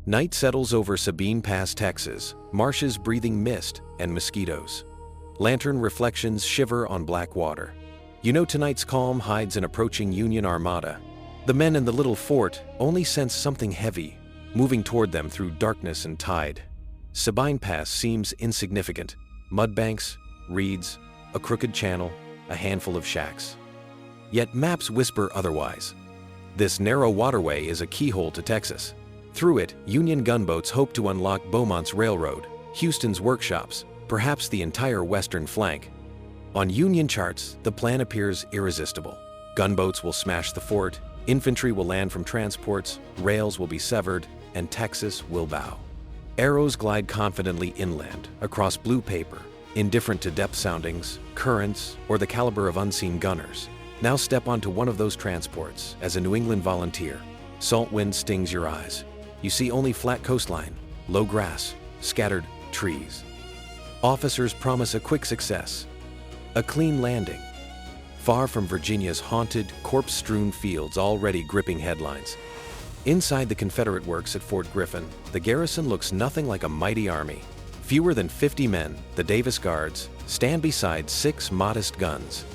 Night settles over Sabine Pass, Texas, marshes breathing mist and mosquitoes. Lantern reflections shiver on black water. You know tonight's calm hides an approaching Union armada. The men in the little fort only sense something heavy, moving toward them through darkness and tide. Sabine Pass seems insignificant. Mudbanks, reeds, a crooked channel, a handful of shacks. Yet maps whisper otherwise. This narrow waterway is a keyhole to Texas. Through it, Union gunboats hope to unlock Beaumont's railroad, Houston's workshops, perhaps the entire western flank. On Union charts, the plan appears irresistible. Gunboats will smash the fort, infantry will land from transports, rails will be severed, and Texas will bow. Arrows glide confidently inland, across blue paper, indifferent to depth soundings, currents, or the caliber of unseen gunners. Now step onto one of those transports as a New England volunteer. Salt wind stings your eyes. You see only flat coastline, low grass, scattered trees. Officers promise a quick success, a clean landing. Far from Virginia's haunted, corpse-strewn fields already gripping headlines. Inside the Confederate works at Fort Griffin, the garrison looks nothing like a mighty army. Fewer than 50 men, the Davis Guards, stand beside 6 modest guns.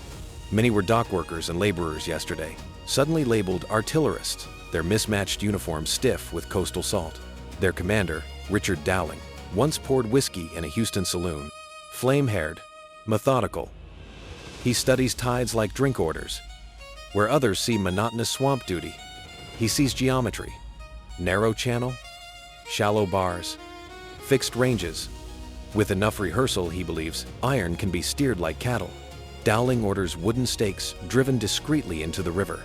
Many were dock workers and laborers yesterday, suddenly labeled artillerists, their mismatched uniforms stiff with coastal salt. Their commander, Richard Dowling, once poured whiskey in a Houston saloon. Flame-haired, methodical. He studies tides like drink orders. Where others see monotonous swamp duty, he sees geometry. Narrow channel, shallow bars, fixed ranges. With enough rehearsal, he believes, iron can be steered like cattle. Dowling orders wooden stakes driven discreetly into the river.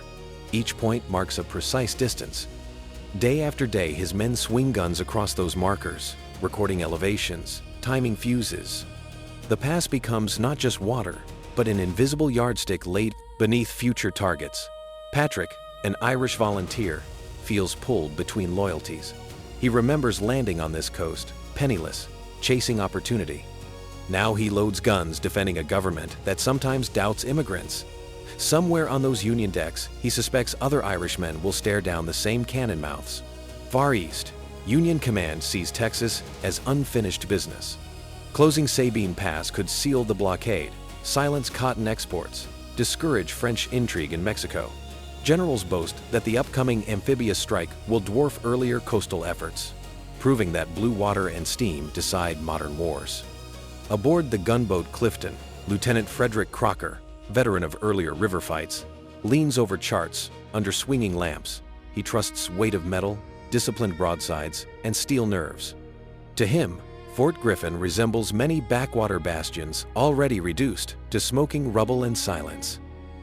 Each point marks a precise distance. Day after day, his men swing guns across those markers, recording elevations, timing fuses. The pass becomes not just water, but an invisible yardstick laid beneath future targets. Patrick, an Irish volunteer, feels pulled between loyalties. He remembers landing on this coast, penniless, chasing opportunity. Now he loads guns defending a government that sometimes doubts immigrants. Somewhere on those Union decks, he suspects other Irishmen will stare down the same cannon mouths. Far east, Union command sees Texas as unfinished business. Closing Sabine Pass could seal the blockade, silence cotton exports, discourage French intrigue in Mexico. Generals boast that the upcoming amphibious strike will dwarf earlier coastal efforts, proving that blue water and steam decide modern wars. Aboard the gunboat Clifton, Lieutenant Frederick Crocker, veteran of earlier river fights, leans over charts under swinging lamps. He trusts weight of metal, disciplined broadsides, and steel nerves. To him, Fort Griffin resembles many backwater bastions already reduced to smoking rubble and silence.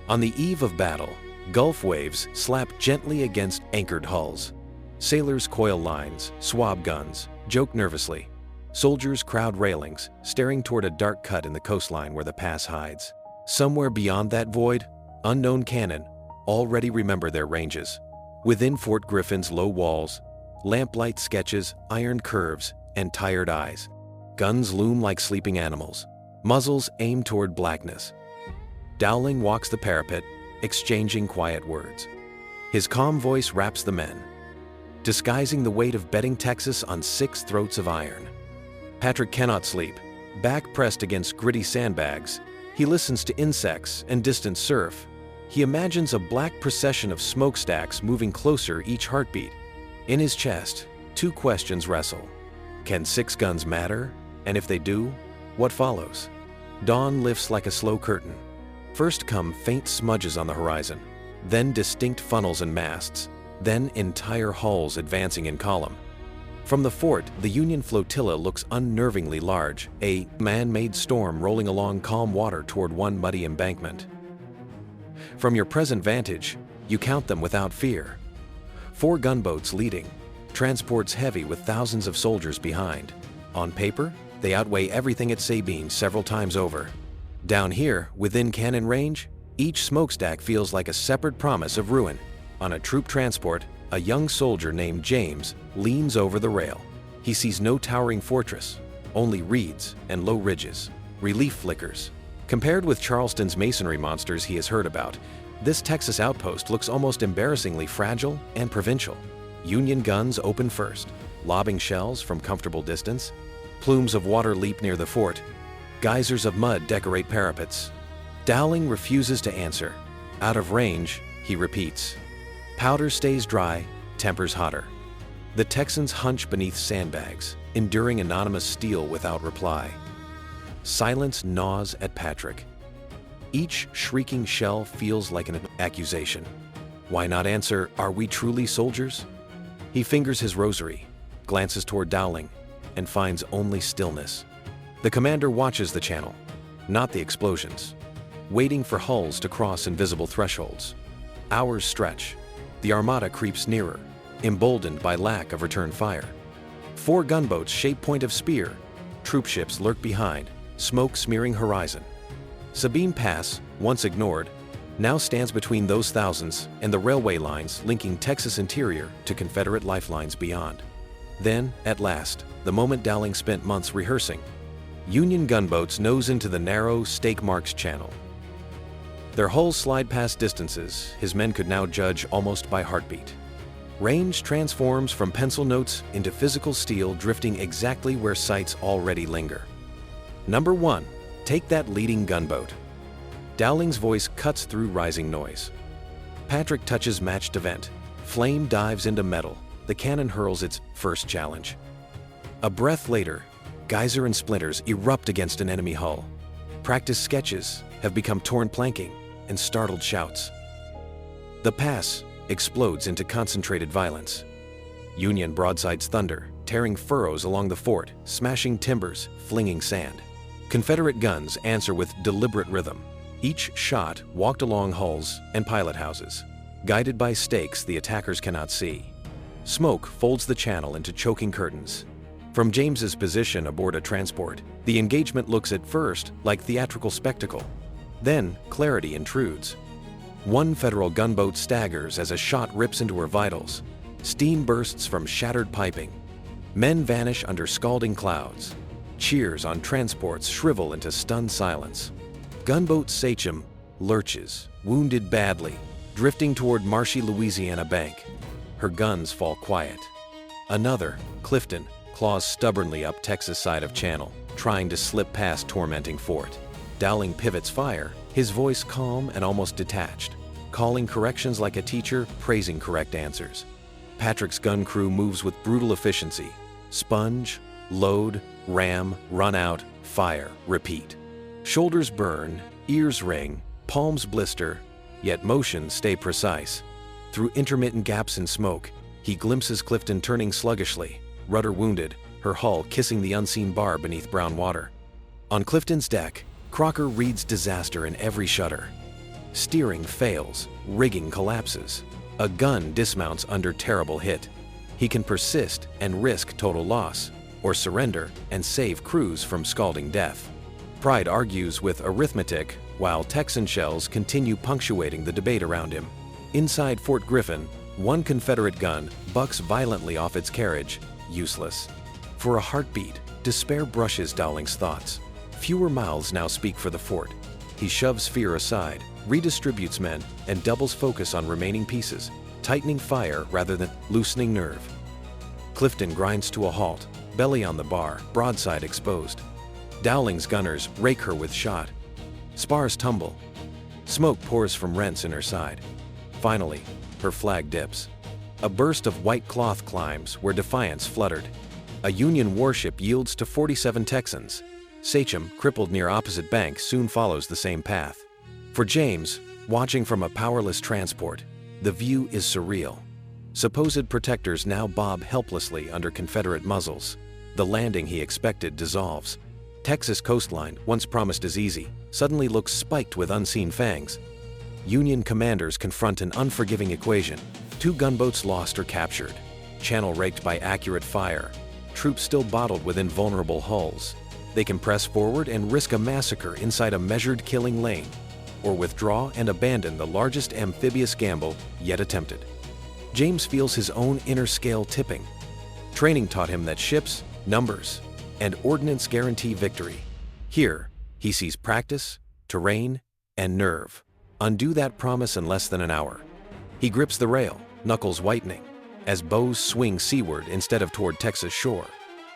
On the eve of battle, Gulf waves slap gently against anchored hulls. Sailors coil lines, swab guns, joke nervously. Soldiers crowd railings, staring toward a dark cut in the coastline where the pass hides. Somewhere beyond that void, unknown cannon already remember their ranges. Within Fort Griffin's low walls, lamplight sketches iron curves and tired eyes. Guns loom like sleeping animals, muzzles aim toward blackness. Dowling walks the parapet, exchanging quiet words. His calm voice raps the men, disguising the weight of betting Texas on 6 throats of iron. Patrick cannot sleep. Back pressed against gritty sandbags, he listens to insects and distant surf. He imagines a black procession of smokestacks moving closer each heartbeat. In his chest, 2 questions wrestle. Can 6 guns matter? And if they do, what follows? Dawn lifts like a slow curtain. First come faint smudges on the horizon, then distinct funnels and masts, then entire hulls advancing in column. From the fort, the Union flotilla looks unnervingly large, a man-made storm rolling along calm water toward one muddy embankment. From your present vantage, you count them without fear. 4 gunboats leading, transports heavy with thousands of soldiers behind. On paper, they outweigh everything at Sabine several times over. Down here, within cannon range, each smokestack feels like a separate promise of ruin. On a troop transport, a young soldier named James leans over the rail. He sees no towering fortress, only reeds and low ridges, relief flickers. Compared with Charleston's masonry monsters he has heard about, this Texas outpost looks almost embarrassingly fragile and provincial. Union guns open first. lobbing shells from comfortable distance. Plumes of water leap near the fort. Geysers of mud decorate parapets. Dowling refuses to answer. Out of range, he repeats. Powder stays dry, tempers hotter. The Texans hunch beneath sandbags, enduring anonymous steel without reply. Silence gnaws at Patrick. Each shrieking shell feels like an accusation. Why not answer, "Are we truly soldiers?" He fingers his rosary, glances toward Dowling, and finds only stillness. The commander watches the channel, not the explosions, waiting for hulls to cross invisible thresholds. Hours stretch. The armada creeps nearer, emboldened by lack of return fire. 4 gunboats shape point of spear. Troopships lurk behind, smoke smearing horizon. Sabine Pass, once ignored, now stands between those thousands and the railway lines linking Texas interior to Confederate lifelines beyond. Then, at last, the moment Dowling spent months rehearsing. Union gunboats nose into the narrow, stake-marked channel. Their hulls slide past distances his men could now judge almost by heartbeat. Range transforms from pencil notes into physical steel, drifting exactly where sights already linger. Number 1. Take that leading gunboat. Dowling's voice cuts through rising noise. Patrick touches matched event. Flame dives into metal. The cannon hurls its first challenge. A breath later, geyser and splinters erupt against an enemy hull. Practice sketches have become torn planking and startled shouts. The pass explodes into concentrated violence. Union broadsides thunder, tearing furrows along the fort, smashing timbers, flinging sand. Confederate guns answer with deliberate rhythm. Each shot walked along hulls and pilot houses. Guided by stakes the attackers cannot see. Smoke folds the channel into choking curtains. From James's position aboard a transport, the engagement looks at first like theatrical spectacle. Then clarity intrudes. One Federal gunboat staggers as a shot rips into her vitals. Steam bursts from shattered piping. Men vanish under scalding clouds. Cheers on transports shrivel into stunned silence. Gunboat Sachem lurches, wounded badly, drifting toward marshy Louisiana bank. Her guns fall quiet. Another, Clifton, claws stubbornly up Texas side of channel, trying to slip past tormenting fort. Dowling pivots fire, his voice calm and almost detached, calling corrections like a teacher, praising correct answers. Patrick's gun crew moves with brutal efficiency. Sponge, load, ram, run out, fire, repeat. Shoulders burn, ears ring, palms blister, yet motions stay precise. Through intermittent gaps in smoke, he glimpses Clifton turning sluggishly, rudder wounded, her hull kissing the unseen bar beneath brown water. On Clifton's deck, Crocker reads disaster in every shudder. Steering fails, rigging collapses. A gun dismounts under terrible hit. He can persist and risk total loss, or surrender and save crews from scalding death. Pride argues with arithmetic, while Texan shells continue punctuating the debate around him. Inside Fort Griffin, one Confederate gun bucks violently off its carriage, useless. For a heartbeat, despair brushes Dowling's thoughts. Fewer mouths now speak for the fort. He shoves fear aside, redistributes men, and doubles focus on remaining pieces, tightening fire rather than loosening nerve. Clifton grinds to a halt, belly on the bar, broadside exposed. Dowling's gunners rake her with shot. Spars tumble. Smoke pours from rents in her side. Finally, her flag dips. A burst of white cloth climbs where defiance fluttered. A Union warship yields to 47 Texans. Sachem, crippled near opposite bank, soon follows the same path. For James, watching from a powerless transport, the view is surreal. Supposed protectors now bob helplessly under Confederate muzzles. The landing he expected dissolves. Texas coastline, once promised as easy, suddenly looks spiked with unseen fangs. Union commanders confront an unforgiving equation. 2 gunboats lost or captured. Channel raked by accurate fire. Troops still bottled within vulnerable hulls. They can press forward and risk a massacre inside a measured killing lane, or withdraw and abandon the largest amphibious gamble yet attempted. James feels his own inner scale tipping. Training taught him that ships, numbers, and ordnance guarantee victory. Here, he sees practice, terrain, and nerve undo that promise in less than an hour. He grips the rail, knuckles whitening. as bows swing seaward instead of toward Texas shore.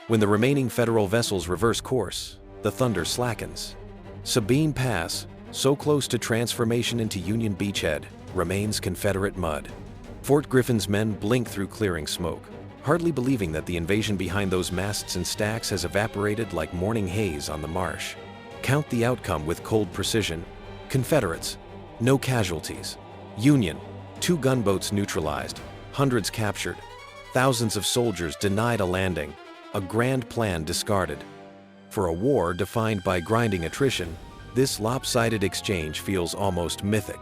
When the remaining Federal vessels reverse course, the thunder slackens. Sabine Pass, so close to transformation into Union beachhead, remains Confederate mud. Fort Griffin's men blink through clearing smoke, hardly believing that the invasion behind those masts and stacks has evaporated like morning haze on the marsh. Count the outcome with cold precision. Confederates, no casualties. Union, 2 gunboats neutralized, hundreds captured, thousands of soldiers denied a landing, a grand plan discarded. For a war defined by grinding attrition, this lopsided exchange feels almost mythic,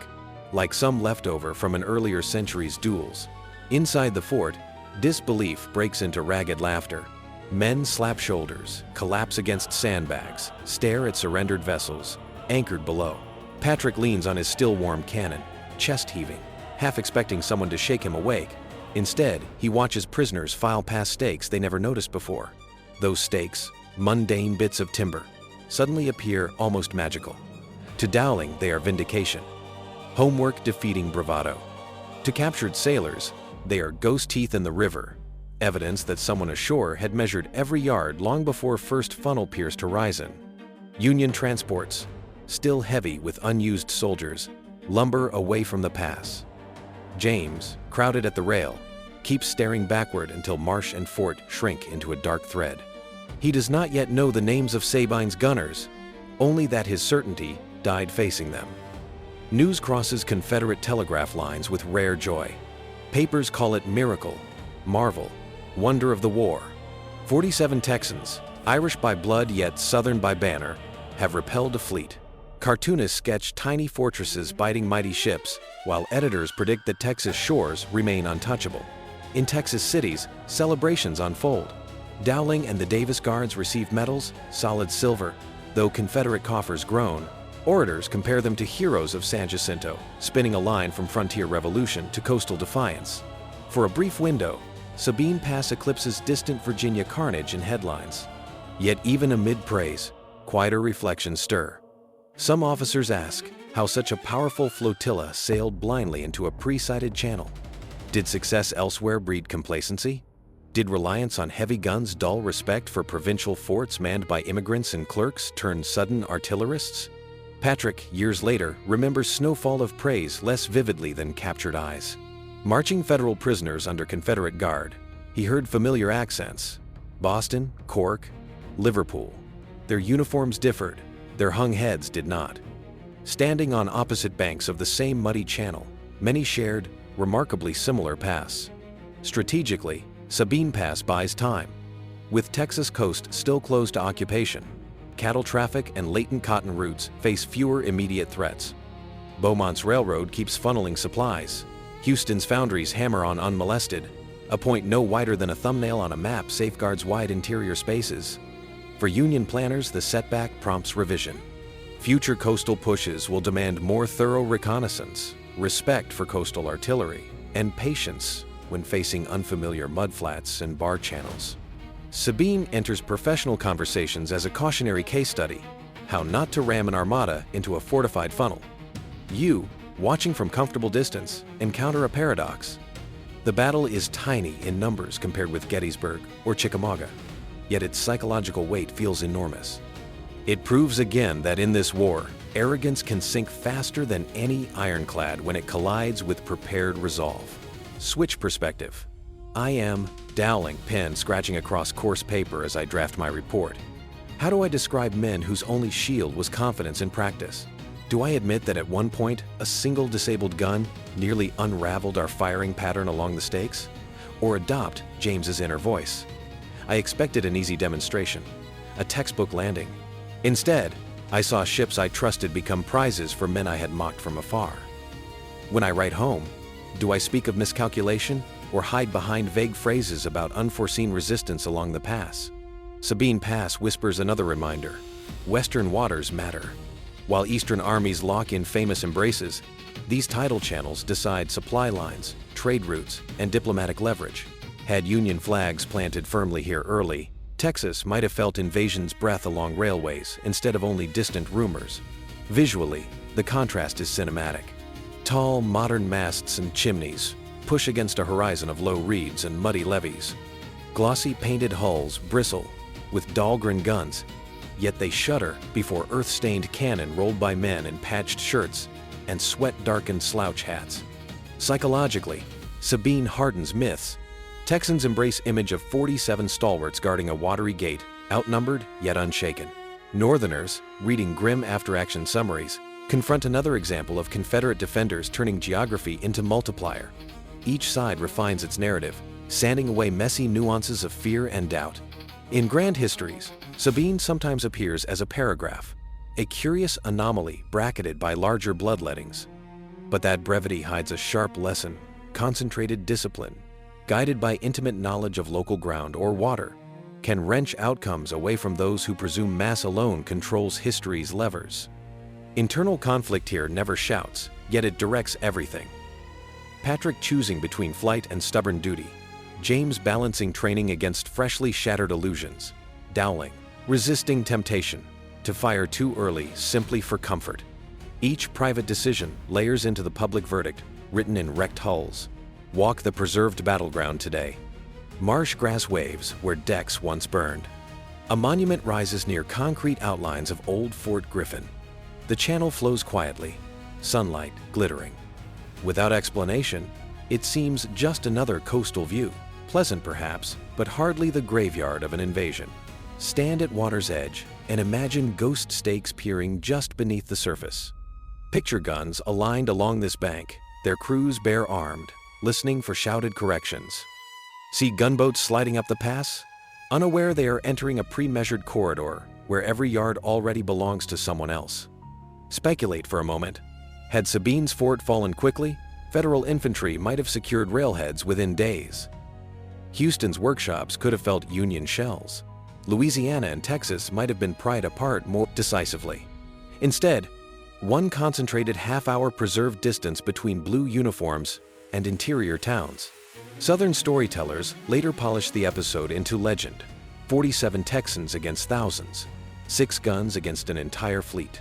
like some leftover from an earlier century's duels. Inside the fort, disbelief breaks into ragged laughter. Men slap shoulders, collapse against sandbags, stare at surrendered vessels, anchored below. Patrick leans on his still-warm cannon, chest heaving, half expecting someone to shake him awake. Instead, he watches prisoners file past stakes they never noticed before. Those stakes, mundane bits of timber, suddenly appear almost magical. To Dowling, they are vindication. Homework defeating bravado. To captured sailors, they are ghost teeth in the river, evidence that someone ashore had measured every yard long before first funnel-pierced horizon. Union transports, still heavy with unused soldiers, lumber away from the pass. James, crowded at the rail, keeps staring backward until marsh and fort shrink into a dark thread. He does not yet know the names of Sabine's gunners, only that his certainty died facing them. News crosses Confederate telegraph lines with rare joy. Papers call it miracle, marvel, wonder of the war. 47 Texans, Irish by blood yet Southern by banner, have repelled a fleet. Cartoonists sketch tiny fortresses biting mighty ships, while editors predict that Texas shores remain untouchable. In Texas cities, celebrations unfold. Dowling and the Davis Guards receive medals, solid silver. Though Confederate coffers groan, orators compare them to heroes of San Jacinto, spinning a line from frontier revolution to coastal defiance. For a brief window, Sabine Pass eclipses distant Virginia carnage in headlines. Yet even amid praise, quieter reflections stir. Some officers ask how such a powerful flotilla sailed blindly into a pre-sighted channel. Did success elsewhere breed complacency? Did reliance on heavy guns dull respect for provincial forts manned by immigrants and clerks turn sudden artillerists? Patrick, years later, remembers snowfall of praise less vividly than captured eyes. Marching Federal prisoners under Confederate guard, he heard familiar accents. Boston, Cork, Liverpool. Their uniforms differed, their hung heads did not. Standing on opposite banks of the same muddy channel, many shared remarkably similar paths. Strategically, Sabine Pass buys time. With Texas coast still closed to occupation, cattle traffic and latent cotton routes face fewer immediate threats. Beaumont's railroad keeps funneling supplies. Houston's foundries hammer on unmolested. A point no wider than a thumbnail on a map safeguards wide interior spaces. For Union planners, the setback prompts revision. Future coastal pushes will demand more thorough reconnaissance, respect for coastal artillery, and patience when facing unfamiliar mudflats and bar channels. Sabine enters professional conversations as a cautionary case study, how not to ram an armada into a fortified funnel. You, watching from comfortable distance, encounter a paradox. The battle is tiny in numbers compared with Gettysburg or Chickamauga, yet its psychological weight feels enormous. It proves again that in this war, arrogance can sink faster than any ironclad when it collides with prepared resolve. Switch perspective. I am Dowling, pen scratching across coarse paper as I draft my report. How do I describe men whose only shield was confidence in practice? Do I admit that at one point, a single disabled gun nearly unraveled our firing pattern along the stakes? Or adopt James's inner voice? I expected an easy demonstration, a textbook landing. Instead, I saw ships I trusted become prizes for men I had mocked from afar. When I write home, do I speak of miscalculation or hide behind vague phrases about unforeseen resistance along the pass? Sabine Pass whispers another reminder: Western waters matter. While Eastern armies lock in famous embraces, these tidal channels decide supply lines, trade routes, and diplomatic leverage. Had Union flags planted firmly here early, Texas might have felt invasion's breath along railways instead of only distant rumors. Visually, the contrast is cinematic. Tall, modern masts and chimneys, push against a horizon of low reeds and muddy levees. Glossy painted hulls bristle with Dahlgren guns, yet they shudder before earth-stained cannon rolled by men in patched shirts and sweat-darkened slouch hats. Psychologically, Sabine hardens myths. Texans embrace image of 47 stalwarts guarding a watery gate, outnumbered yet unshaken. Northerners, reading grim after-action summaries, confront another example of Confederate defenders turning geography into multiplier. Each side refines its narrative, sanding away messy nuances of fear and doubt. In grand histories, Sabine sometimes appears as a paragraph, a curious anomaly bracketed by larger bloodlettings. But that brevity hides a sharp lesson, concentrated discipline, guided by intimate knowledge of local ground or water, can wrench outcomes away from those who presume mass alone controls history's levers. Internal conflict here never shouts, yet it directs everything. Patrick choosing between flight and stubborn duty, James balancing training against freshly shattered illusions, Dowling resisting temptation to fire too early simply for comfort. Each private decision layers into the public verdict, written in wrecked hulls. Walk the preserved battleground today. Marsh grass waves where decks once burned. A monument rises near concrete outlines of old Fort Griffin. The channel flows quietly, sunlight glittering. Without explanation, it seems just another coastal view, pleasant perhaps, but hardly the graveyard of an invasion. Stand at water's edge and imagine ghost stakes peering just beneath the surface. Picture guns aligned along this bank, their crews bare-armed, listening for shouted corrections. See gunboats sliding up the pass? Unaware they are entering a pre-measured corridor where every yard already belongs to someone else. Speculate for a moment. Had Sabine's fort fallen quickly, Federal infantry might have secured railheads within days. Houston's workshops could have felt Union shells. Louisiana and Texas might have been pried apart more decisively. Instead, one concentrated half-hour preserved distance between blue uniforms and interior towns. Southern storytellers later polished the episode into legend. 47 Texans against thousands, 6 guns against an entire fleet.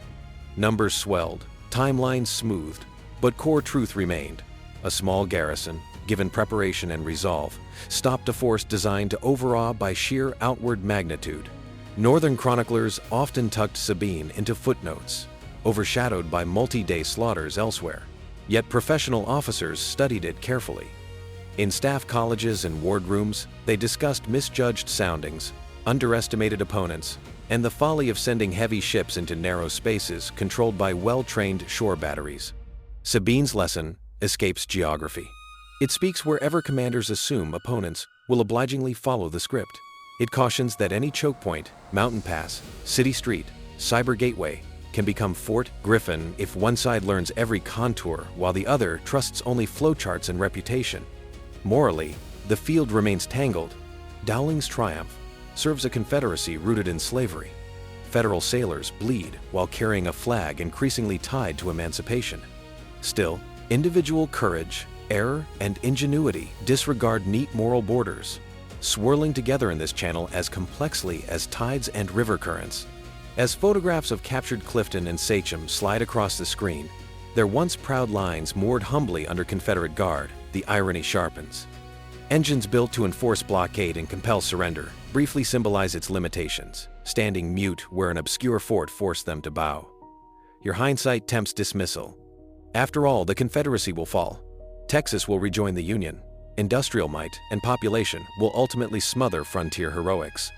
Numbers swelled, timelines smoothed, but core truth remained. A small garrison, given preparation and resolve, stopped a force designed to overawe by sheer outward magnitude. Northern chroniclers often tucked Sabine into footnotes, overshadowed by multi-day slaughters elsewhere. Yet professional officers studied it carefully. In staff colleges and wardrooms, they discussed misjudged soundings, underestimated opponents, and the folly of sending heavy ships into narrow spaces controlled by well-trained shore batteries. Sabine's lesson escapes geography. It speaks wherever commanders assume opponents will obligingly follow the script. It cautions that any choke point, mountain pass, city street, cyber gateway can become Fort Griffin if one side learns every contour while the other trusts only flowcharts and reputation. Morally, the field remains tangled. Dowling's triumph serves a confederacy rooted in slavery. Federal sailors bleed while carrying a flag increasingly tied to emancipation. Still, individual courage, error, and ingenuity disregard neat moral borders, swirling together in this channel as complexly as tides and river currents. As photographs of captured Clifton and Sachem slide across the screen, their once proud lines moored humbly under Confederate guard, the irony sharpens. Engines built to enforce blockade and compel surrender briefly symbolize its limitations, standing mute where an obscure fort forced them to bow. Your hindsight tempts dismissal. After all, the Confederacy will fall. Texas will rejoin the Union. Industrial might and population will ultimately smother frontier heroics.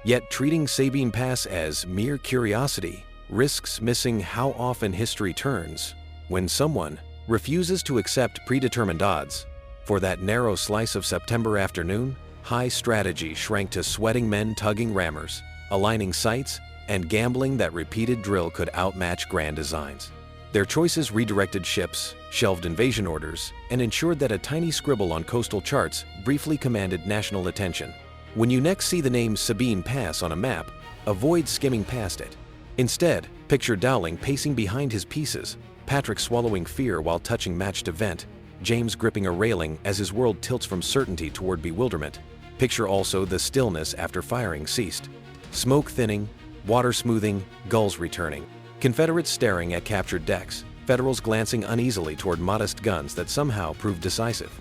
Yet treating Sabine Pass as mere curiosity risks missing how often history turns when someone refuses to accept predetermined odds. For that narrow slice of September afternoon, high strategy shrank to sweating men tugging rammers, aligning sights, and gambling that repeated drill could outmatch grand designs. Their choices redirected ships, shelved invasion orders, and ensured that a tiny scribble on coastal charts briefly commanded national attention. When you next see the name Sabine Pass on a map, avoid skimming past it. Instead, picture Dowling pacing behind his pieces, Patrick swallowing fear while touching matched event, James gripping a railing as his world tilts from certainty toward bewilderment. Picture also the stillness after firing ceased. Smoke thinning, water smoothing, gulls returning. Confederates staring at captured decks, Federals glancing uneasily toward modest guns that somehow proved decisive.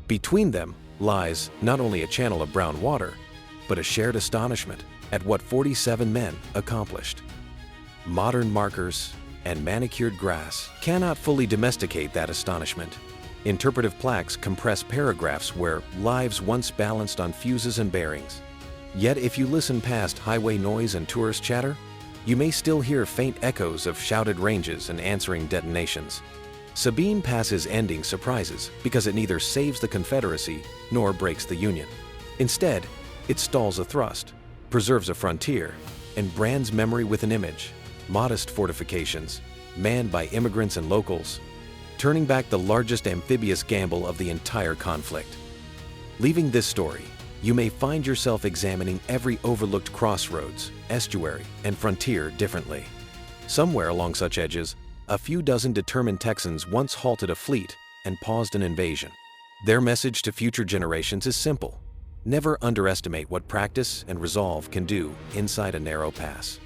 Between them lies not only a channel of brown water, but a shared astonishment at what 47 men accomplished. Modern markers and manicured grass cannot fully domesticate that astonishment. Interpretive plaques compress paragraphs where lives once balanced on fuses and bearings. Yet if you listen past highway noise and tourist chatter, you may still hear faint echoes of shouted ranges and answering detonations. Sabine Pass's ending surprises because it neither saves the Confederacy nor breaks the Union. Instead, it stalls a thrust, preserves a frontier, and brands memory with an image: modest fortifications, manned by immigrants and locals, turning back the largest amphibious gamble of the entire conflict. Leaving this story, you may find yourself examining every overlooked crossroads, estuary, and frontier differently. Somewhere along such edges, a few dozen determined Texans once halted a fleet and paused an invasion. Their message to future generations is simple: never underestimate what practice and resolve can do inside a narrow pass.